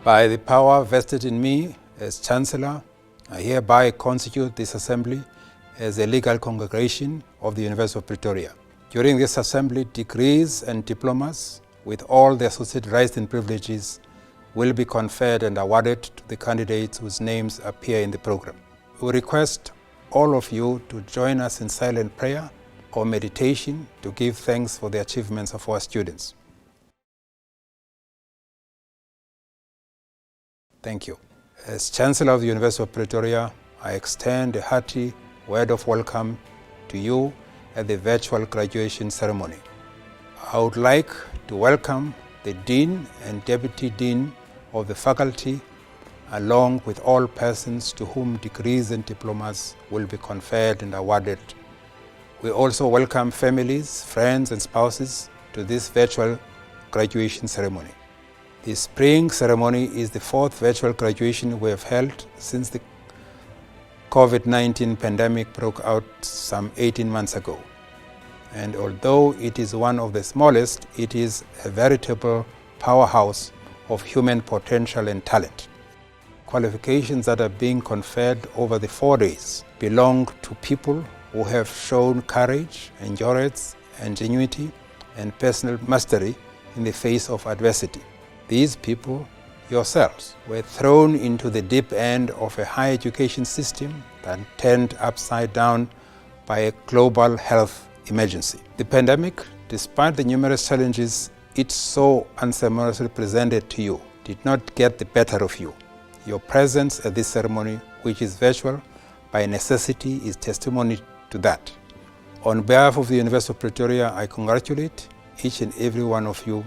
By the power vested in me as Chancellor, I hereby constitute this Assembly as a legal congregation of the University of Pretoria. During this Assembly, degrees and diplomas with all the associated rights and privileges will be conferred and awarded to the candidates whose names appear in the program. We request all of you to join us in silent prayer or meditation to give thanks for the achievements of our students. Thank you. As Chancellor of the University of Pretoria, I extend a hearty word of welcome to you at the virtual graduation ceremony. I would like to welcome the Dean and Deputy Dean of the faculty, along with all persons to whom degrees and diplomas will be conferred and awarded. We also welcome families, friends and spouses to this virtual graduation ceremony. The spring ceremony is the fourth virtual graduation we have held since the COVID-19 pandemic broke out some 18 months ago. And although it is one of the smallest, it is a veritable powerhouse of human potential and talent. Qualifications that are being conferred over the 4 days belong to people who have shown courage, endurance, ingenuity, and personal mastery in the face of adversity. These people, yourselves, were thrown into the deep end of a higher education system that turned upside down by a global health emergency. The pandemic, despite the numerous challenges it so unceremoniously presented to you, did not get the better of you. Your presence at this ceremony, which is virtual by necessity, is testimony to that. On behalf of the University of Pretoria, I congratulate each and every one of you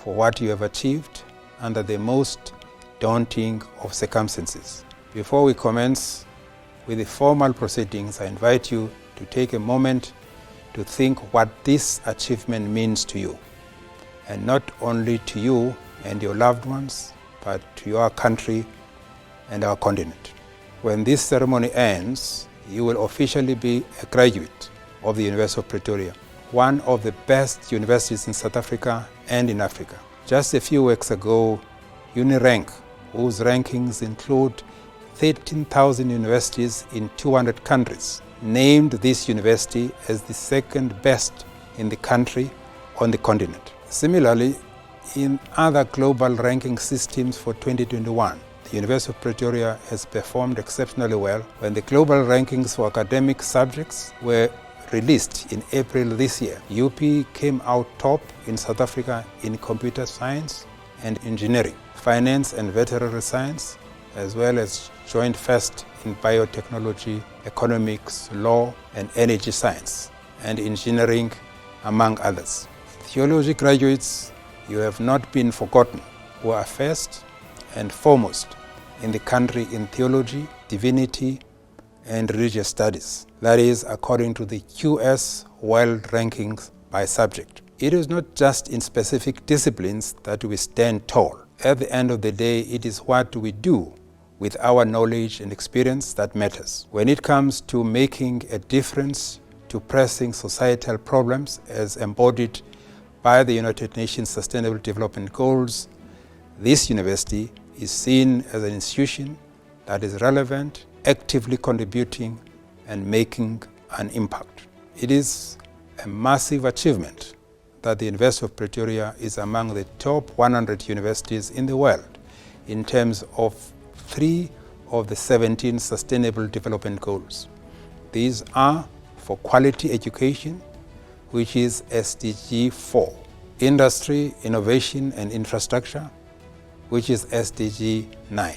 for what you have achieved under the most daunting of circumstances. Before we commence with the formal proceedings, I invite you to take a moment to think what this achievement means to you, and not only to you and your loved ones, but to your country and our continent. When this ceremony ends, you will officially be a graduate of the University of Pretoria, one of the best universities in South Africa and in Africa. Just a few weeks ago, UniRank, whose rankings include 13,000 universities in 200 countries, named this university as the second best in the country on the continent. Similarly, in other global ranking systems for 2021, the University of Pretoria has performed exceptionally well. When the global rankings for academic subjects were released in April this year, UP came out top in South Africa in computer science and engineering, finance and veterinary science, as well as joined first in biotechnology, economics, law, and energy science, and engineering, among others. Theology graduates, you have not been forgotten, who are first and foremost in the country in theology, divinity, and religious studies. That is according to the QS World Rankings by subject. It is not just in specific disciplines that we stand tall. At the end of the day, it is what we do with our knowledge and experience that matters. When it comes to making a difference to pressing societal problems as embodied by the United Nations Sustainable Development Goals, this university is seen as an institution that is relevant, actively contributing, and making an impact. It is a massive achievement that the University of Pretoria is among the top 100 universities in the world in terms of 3 of the 17 Sustainable Development Goals. These are for quality education, which is SDG 4, industry, innovation and infrastructure, which is SDG 9,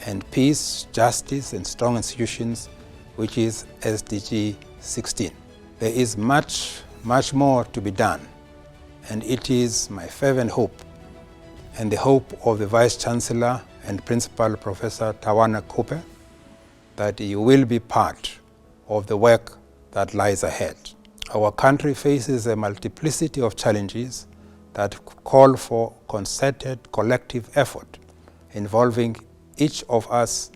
and peace, justice and strong institutions, which is SDG 16. There is much more to be done, and it is my fervent hope and the hope of the Vice Chancellor and Principal Professor Tawana Cooper that you will be part of the work that lies ahead. Our country faces a multiplicity of challenges that call for concerted collective effort involving each of us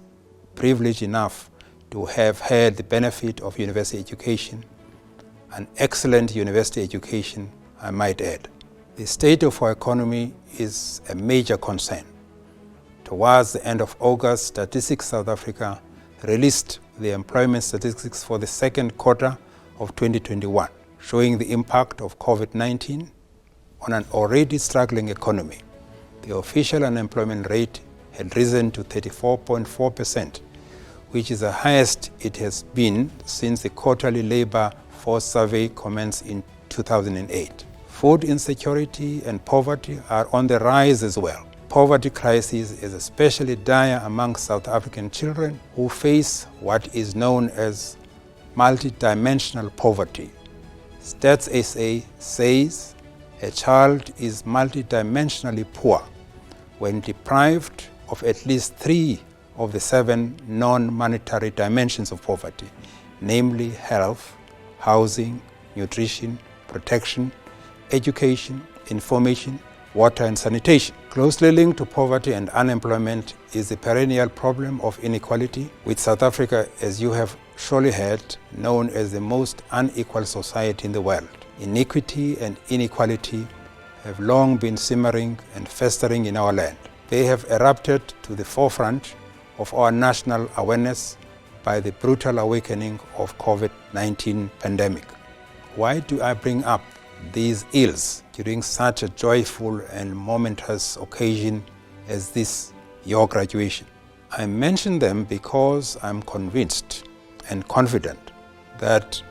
privileged enough to have had the benefit of university education, an excellent university education, I might add. The state of our economy is a major concern, Towards the end of August, Statistics South Africa released the employment statistics for the second quarter of 2021, showing the impact of COVID-19 on an already struggling economy. The official unemployment rate had risen to 34.4%, which is the highest it has been since the quarterly labor force survey commenced in 2008. Food insecurity and poverty are on the rise as well. Poverty crisis is especially dire among South African children who face what is known as multidimensional poverty. Stats SA says a child is multidimensionally poor when deprived of at least 3 of the 7 non-monetary dimensions of poverty, namely health, housing, nutrition, protection, education, information, water and sanitation. Closely linked to poverty and unemployment is the perennial problem of inequality, with South Africa, as you have surely heard, known as the most unequal society in the world. Iniquity and inequality have long been simmering and festering in our land. They have erupted to the forefront of our national awareness by the brutal awakening of COVID-19 pandemic. Why do I bring up these ills during such a joyful and momentous occasion as this, your graduation? I mention them because I'm convinced and confident that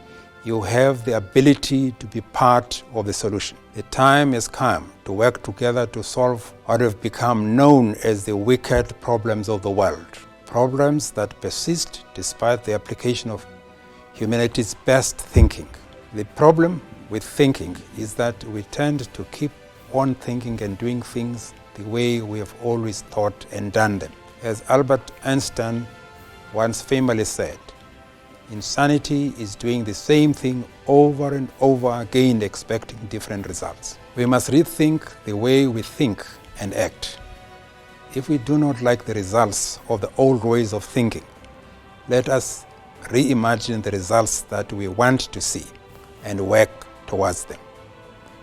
you have the ability to be part of the solution. The time has come to work together to solve what have become known as the wicked problems of the world. Problems that persist despite the application of humanity's best thinking. The problem with thinking is that we tend to keep on thinking and doing things the way we have always thought and done them. As Albert Einstein once famously said, insanity is doing the same thing over and over again, expecting different results. We must rethink the way we think and act. If we do not like the results of the old ways of thinking, let us reimagine the results that we want to see and work towards them.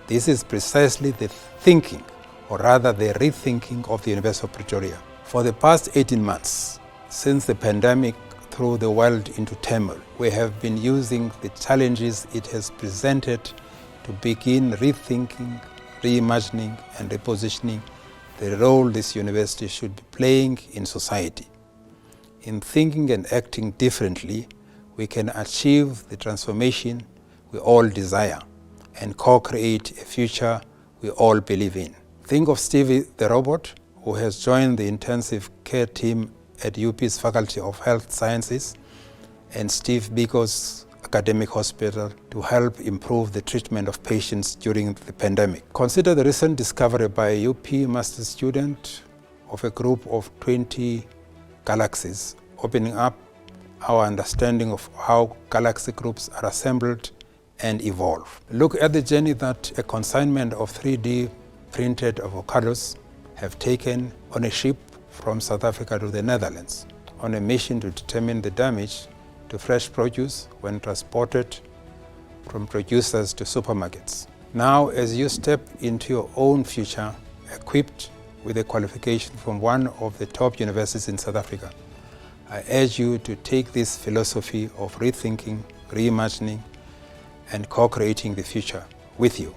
This is precisely the thinking, or rather the rethinking of the University of Pretoria. For the past 18 months, since the pandemic threw the world into turmoil, we have been using the challenges it has presented to begin rethinking, reimagining and repositioning the role this university should be playing in society. In thinking and acting differently, we can achieve the transformation we all desire and co-create a future we all believe in. Think of Stevie the robot, who has joined the intensive care team at UP's Faculty of Health Sciences and Steve Biko's academic hospital to help improve the treatment of patients during the pandemic. Consider the recent discovery by a UP master's student of a group of 20 galaxies, opening up our understanding of how galaxy groups are assembled and evolve. Look at the journey that a consignment of 3D printed avocados have taken on a ship from South Africa to the Netherlands on a mission to determine the damage to fresh produce when transported from producers to supermarkets. Now, as you step into your own future, equipped with a qualification from one of the top universities in South Africa, I urge you to take this philosophy of rethinking, reimagining, and co-creating the future with you,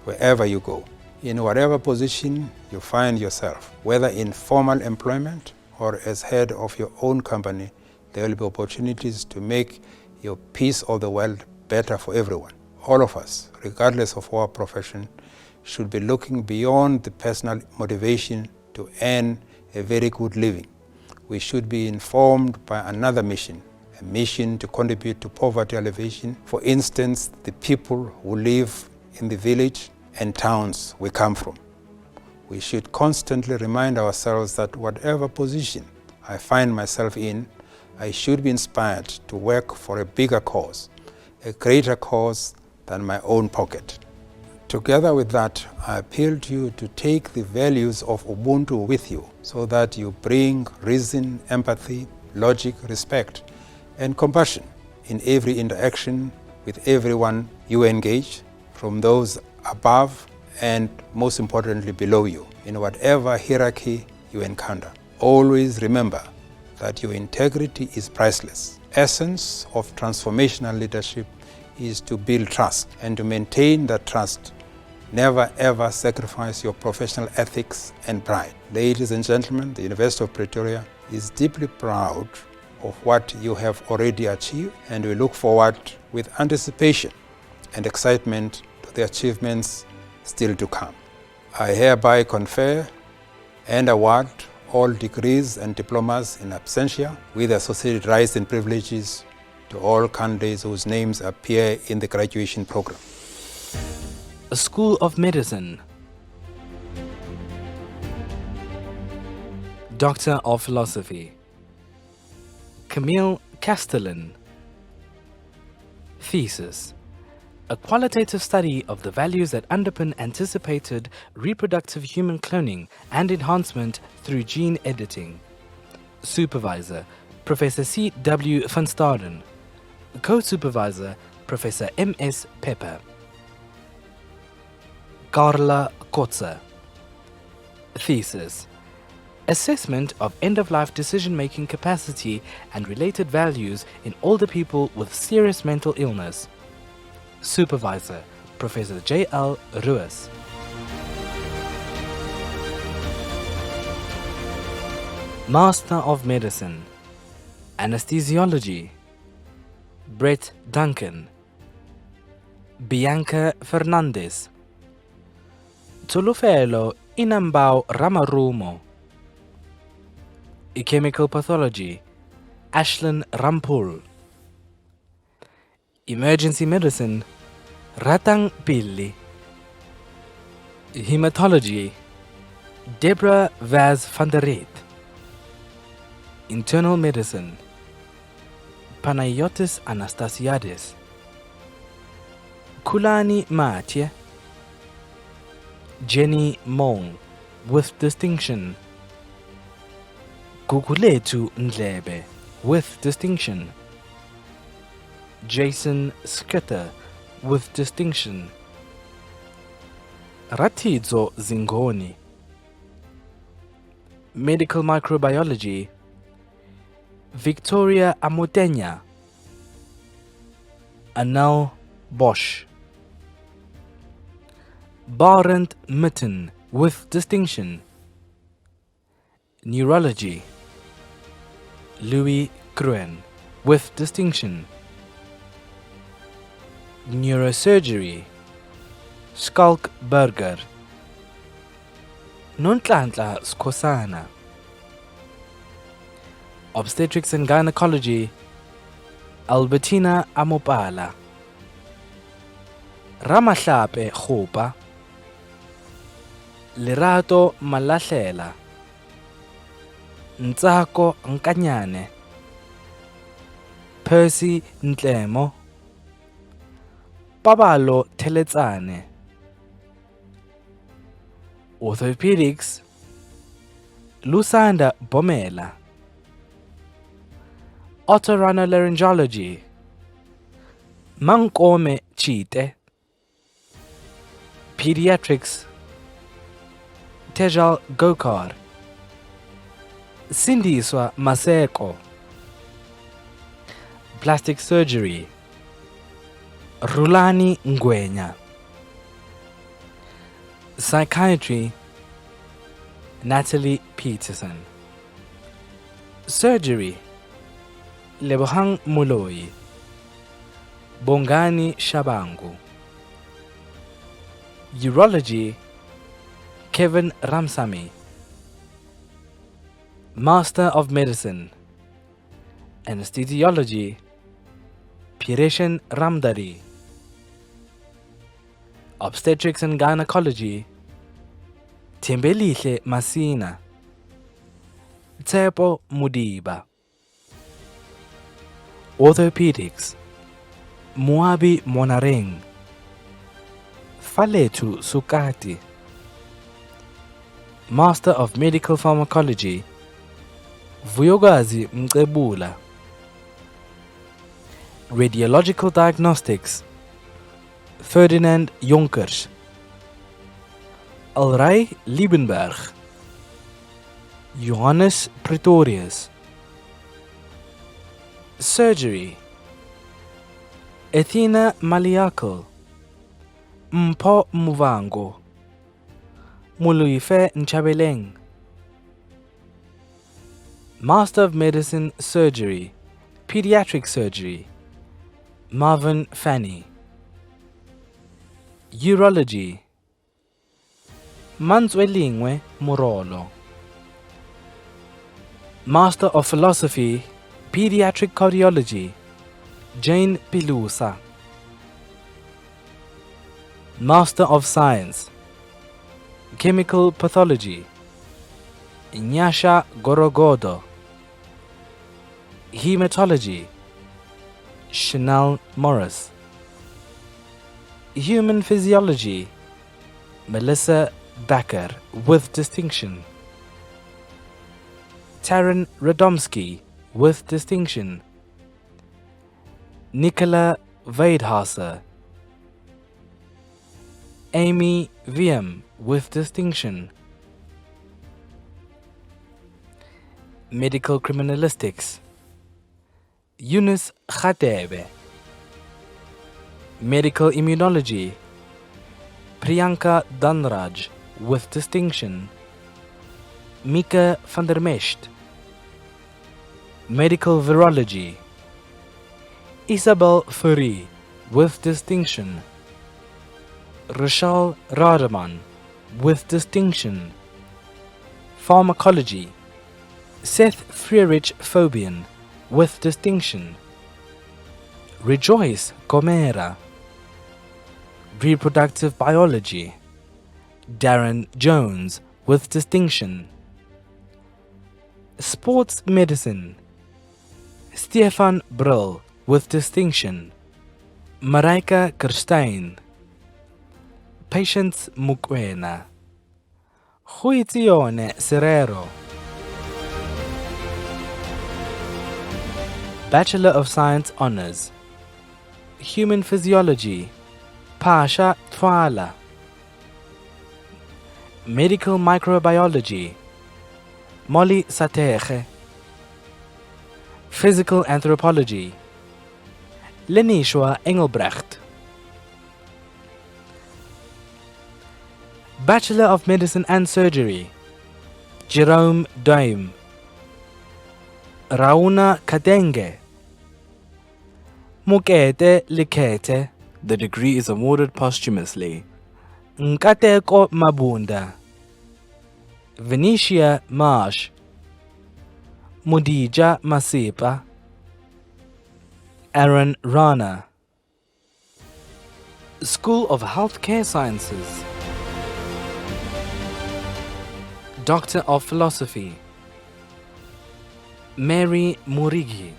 wherever you go. In whatever position you find yourself, whether in formal employment or as head of your own company, there will be opportunities to make your piece of the world better for everyone. All of us, regardless of our profession, should be looking beyond the personal motivation to earn a very good living. We should be informed by another mission, a mission to contribute to poverty alleviation. For instance, the people who live in the village and towns we come from. We should constantly remind ourselves that whatever position I find myself in, I should be inspired to work for a bigger cause, a greater cause than my own pocket. Together with that, I appeal to you to take the values of Ubuntu with you so that you bring reason, empathy, logic, respect, and compassion in every interaction with everyone you engage, from those above and most importantly below you, in whatever hierarchy you encounter. Always remember that your integrity is priceless. Essence of transformational leadership is to build trust, and to maintain that trust, never ever sacrifice your professional ethics and pride. Ladies and gentlemen, the University of Pretoria is deeply proud of what you have already achieved, and we look forward with anticipation and excitement to the achievements still to come. I hereby confer and award all degrees and diplomas in absentia with associated rights and privileges to all candidates whose names appear in the graduation program. School of Medicine. Doctor of Philosophy, Camille Castellan. Thesis: a qualitative study of the values that underpin anticipated reproductive human cloning and enhancement through gene editing. Supervisor: Professor C. W. van Staden. Co-supervisor: Professor M. S. Pepper. Carla Kotze. Thesis: assessment of end-of-life decision-making capacity and related values in older people with serious mental illness. Supervisor: Professor J. L. Ruiz. Master of Medicine, Anesthesiology, Brett Duncan. Bianca Fernandez. Tolufelo Inambao Ramarumo. Chemical Pathology, Ashlyn Rampul. Emergency Medicine, Ratang Pilli. Hematology, Deborah Vaz van der Reet. Internal Medicine, Panayotis Anastasiadis. Kulani Matye. Jenny Mong, with distinction. Guguletu Ndlebe, with distinction. Jason Skitter, with distinction. Ratidzo Zingoni. Medical Microbiology, Victoria Amotenya. Anel Bosch. Barent Mitten, with distinction. Neurology, Louis Cruen, with distinction. Neurosurgery, Skalk Berger. Nontlantla Skosana. Obstetrics and Gynecology, Albertina Amopala. Ramahlape Khopa. Lerato Malahlela. Ntsako Nkanyane. Percy Ntlemo. Pabalo Teletsane. Orthopedics, Lusanda Bomela. Otorhinolaryngology, Mankome Chite. Pediatrics, Tejal Gokar. Sindiswa Maseko. Plastic surgery, Rulani Ngwenya. Psychiatry, Natalie Peterson. Surgery, Lebohang Moloi. Bongani Shabangu. Urology, Kevin Ramsamy. Master of Medicine, Anesthesiology, Pireshan Ramdari. Obstetrics and Gynecology, Tembelihle Masina. Tsepo Mudiba. Orthopedics, Muabi Monareng. Faletu Sukati. Master of Medical Pharmacology, Vuyogazi Mcebula. Radiological Diagnostics, Ferdinand Jonkers. Alray Liebenberg. Johannes Pretorius. Surgery: Athena Maliakal, Mpho Muvango, Muluife Nchabeleng. Master of Medicine Surgery, Pediatric Surgery, Marvin Fanny. Urology: Manzwelingwe Morolo. Master of Philosophy, Pediatric Cardiology, Jane Pilusa. Master of Science, Chemical Pathology, Nyasha Gorogodo. Hematology, Chanel Morris. Human Physiology, Melissa Becker with distinction. Taran Radomski with distinction. Nicola Weidhauser. Amy Wiem with distinction. Medical Criminalistics, Yunus Khatebe. Medical Immunology, Priyanka Dhanraj with distinction. Mika van der Mesht. Medical Virology, Isabel Fourie with distinction. Rochelle Rademan with distinction. Pharmacology, Seth Frierich Fobian with distinction. Rejoice Gomera. Reproductive Biology, Darren Jones with distinction. Sports Medicine, Stefan Brill with distinction. Mareike Kerstein. Patience Mukwena. Huitione Serrero. Bachelor of Science Honours, Human Physiology, Pasha Twala. Medical Microbiology, Molly Sateche. Physical Anthropology, Lenishwa Engelbrecht. Bachelor of Medicine and Surgery, Jerome Daim. Rauna Kadenge. Mukete Likete. The degree is awarded posthumously. Nkateko Mabunda. Venetia Marsh. Mudija Masipa. Aaron Rana. School of Healthcare Sciences, Doctor of Philosophy, Mary Murigi.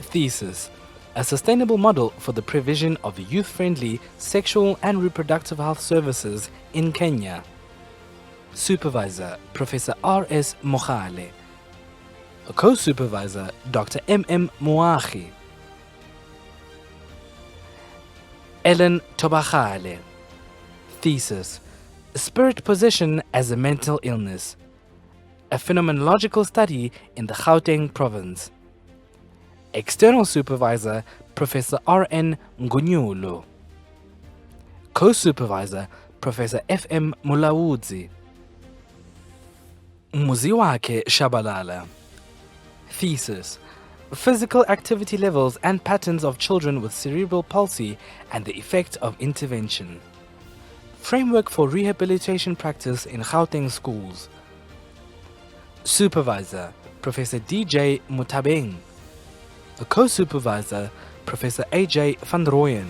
Thesis: a sustainable model for the provision of youth-friendly sexual and reproductive health services in Kenya. Supervisor: Professor R.S. Mohale. Co-supervisor: Dr. M.M. Muachi. Ellen Tobachale. Thesis: Spirit Possession as a Mental Illness, a phenomenological study in the Gauteng province. External supervisor: Professor R.N. Ngunyulu. Co-supervisor: Professor F.M. Mulawudzi. Muziwake Shabalala. Thesis: Physical activity levels and patterns of children with cerebral palsy and the effect of intervention. Framework for rehabilitation practice in Gauteng schools. Supervisor: Professor D.J. Mutabeng. A co-supervisor: Professor A.J. van Rooyen.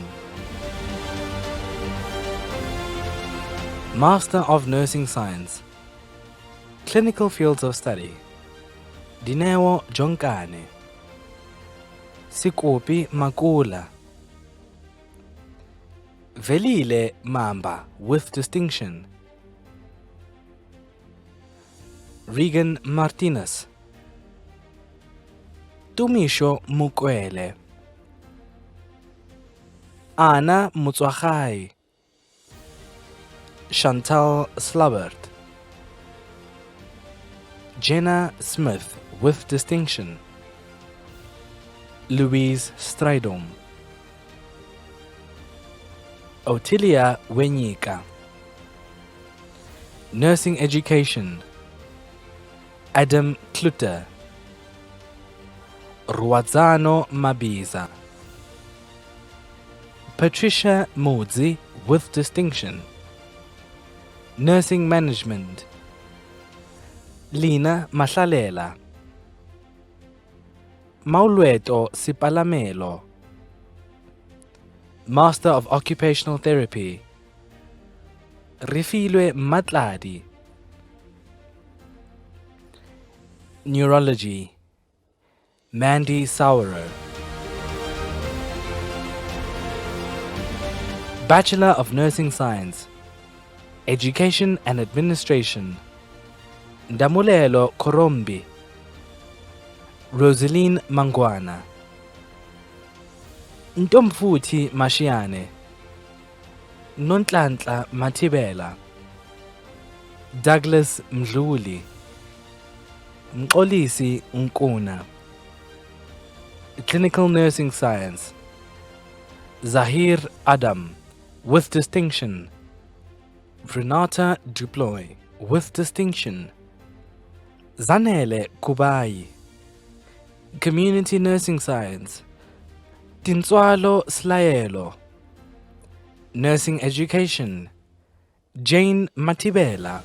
Master of Nursing Science, Clinical Fields of Study, Dineo Jonkane. Sikopi Makula. Velile Mamba with distinction. Regan Martinez. Tumisho Mukwele. Anna Mutswahai. Chantal Slabert. Jenna Smith with distinction. Louise Strydom. Otilia Wenyika. Nursing education. Adam Kluter. Ruadzano Mabiza. Patricia Modzi with distinction. Nursing management. Lina Mahlalela. Maulueto Sipalamelo. Master of Occupational Therapy. Rifilwe Matladi. Neurology. Mandy Sauro. Bachelor of Nursing Science. Education and Administration. Ndamulelo Korombi. Rosaline Mangwana. Ntomfuthi Mashiane. Nontlantla Matibela. Douglas Mdluli. Mxolisi Nkuna. Clinical Nursing Science. Zahir Adam with distinction. Renata Duploy with distinction. Zanele Kubai. Community Nursing Science. Tinswalo Slaelo. Nursing Education. Jane Matibela.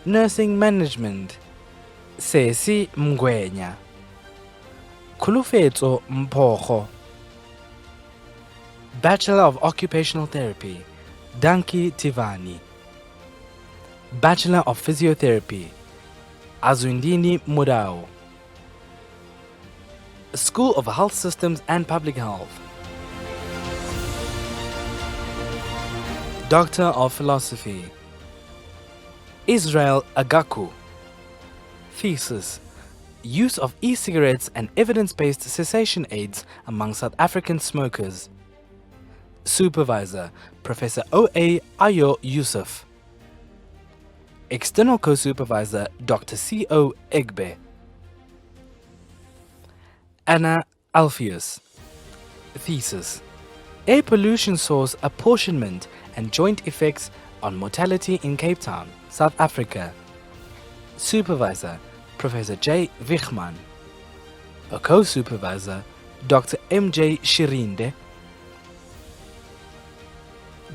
Nursing Management. Sesi Mgwenya. Khulufetso Mpokgo. Bachelor of Occupational Therapy. Danki Tivani. Bachelor of Physiotherapy. Azwindini Mudao. School of Health Systems and Public Health. Doctor of Philosophy. Israel Agaku. Thesis: Use of e-cigarettes and evidence-based cessation aids among South African smokers. Supervisor: Professor O.A. Ayo Yusuf. External Co-Supervisor: Dr. C.O. Egbe. Anna Alpheus. Thesis: Air pollution source apportionment and joint effects on mortality in Cape Town, South Africa. Supervisor: Professor J. Wichmann. A Co-Supervisor: Dr. M.J. Shirinde.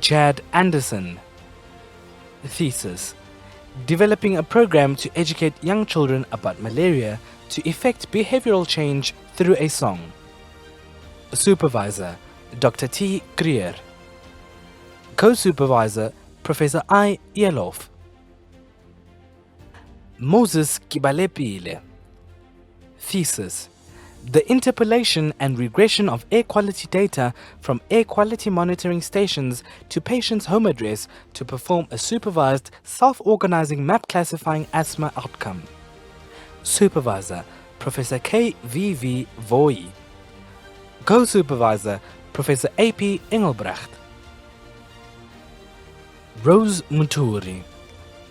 Chad Anderson. Thesis: Developing a program to educate young children about malaria to effect behavioral change through a song. Supervisor: Dr. T. Krier. Co-Supervisor: Professor I. Yelov. Moses Kibalepile. Thesis: The interpolation and regression of air quality data from air quality monitoring stations to patients' home address to perform a supervised self-organizing map classifying asthma outcome. Supervisor: Professor K. V. V. Voi. Co-Supervisor: Professor A. P. Engelbrecht. Rose Muturi.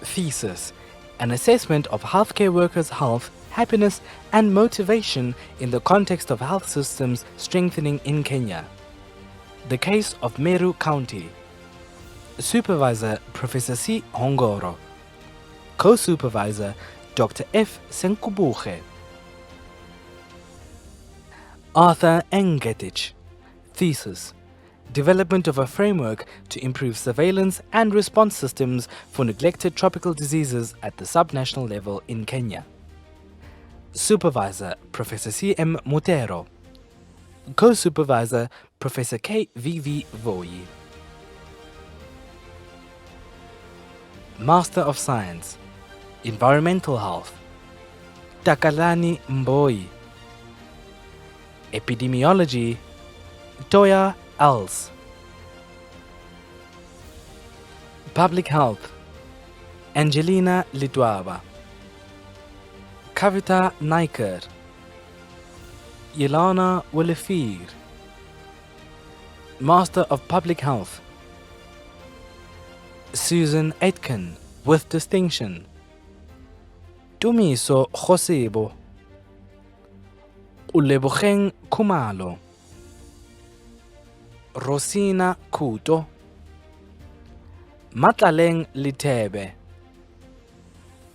Thesis: An assessment of healthcare workers' health, happiness and motivation in the context of health systems strengthening in Kenya. The case of Meru County. Supervisor: Professor C. Hongoro. Co-Supervisor: Dr. F. Senkubuche. Arthur Engetich. Thesis: Development of a framework to improve surveillance and response systems for neglected tropical diseases at the subnational level in Kenya. Supervisor: Professor C. M. Mutero. Co-Supervisor: Professor K. V. V. Voi. Master of Science. Environmental Health. Takalani Mboi. Epidemiology. Toya Els. Public Health. Angelina Litwaba. Kavita Naiker. Yelana Willefir. Master of Public Health. Susan Aitken with distinction. Tumiso Josebo, Ulebogeng Khumalo, Rosina Khuto, Matlaleng Lithebe,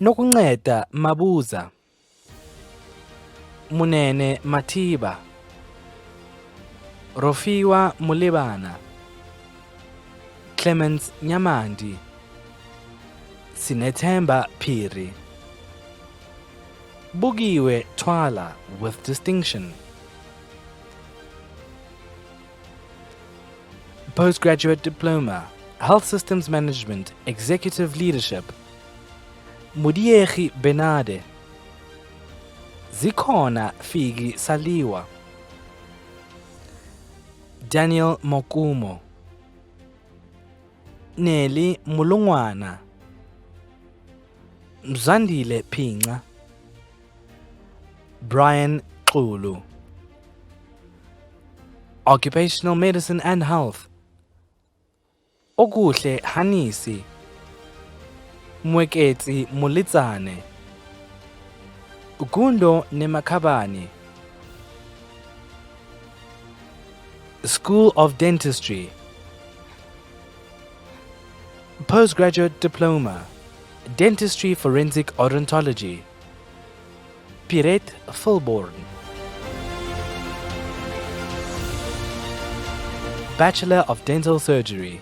Nokunceda Mabuza, Munene Mathiba, Rofiwa Mulebana, Clemens Nyamandi, Sinethemba Phiri, Bugiwe Twala with distinction. Postgraduate Diploma, Health Systems Management, Executive Leadership, Mudiegi Benade, Zikhona Figi Saliwa, Daniel Mokumo, Nelly Mulungwana, Mzandile Pinga, Brian Xulu. Occupational Medicine and Health, Okuhle Hanisi, Mweketsi Mulitsane, Gundo Nemakabani. School of Dentistry, Postgraduate Diploma, Dentistry Forensic Odontology, Piret Fulborn. Bachelor of Dental Surgery,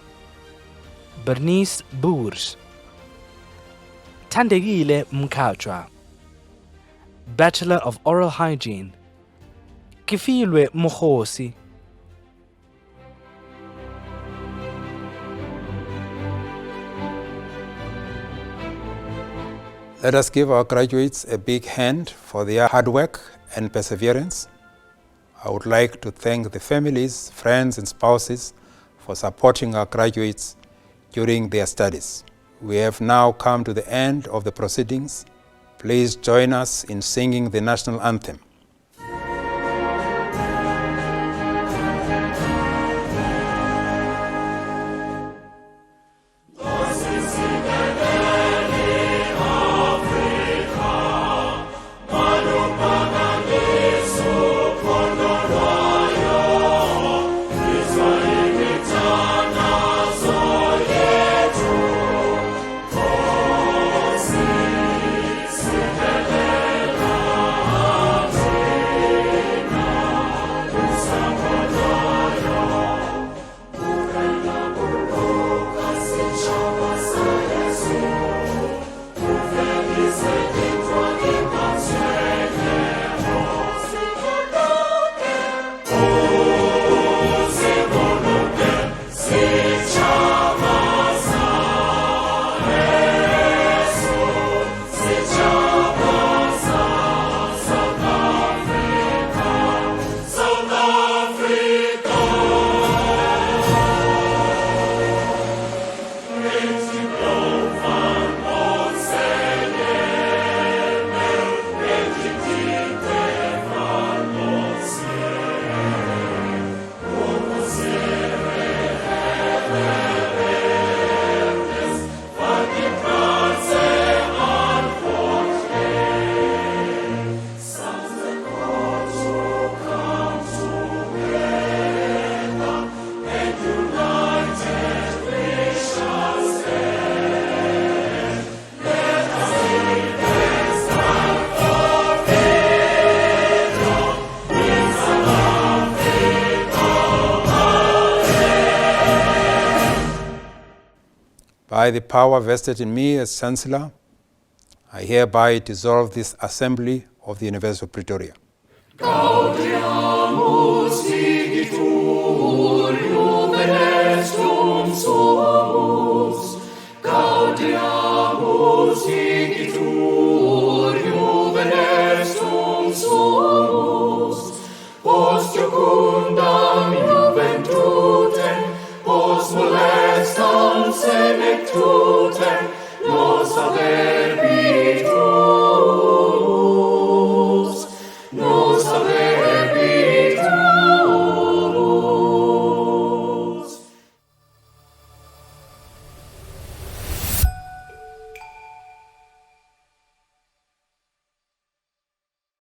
Bernice Boers, Tandegile Mkachwa, Bachelor of Oral Hygiene, Kifilwe Mokhosi. Let us give our graduates a big hand for their hard work and perseverance. I would like to thank the families, friends, and spouses for supporting our graduates during their studies. We have now come to the end of the proceedings. Please join us in singing the national anthem. By the power vested in me as Chancellor, I hereby dissolve this Assembly of the University of Pretoria. Gaudiamus igitur juvenestum sumus. Gaudiamus igitur juvenestum sumus. Post jucundam juventutem, post molestam senectutem, nos habet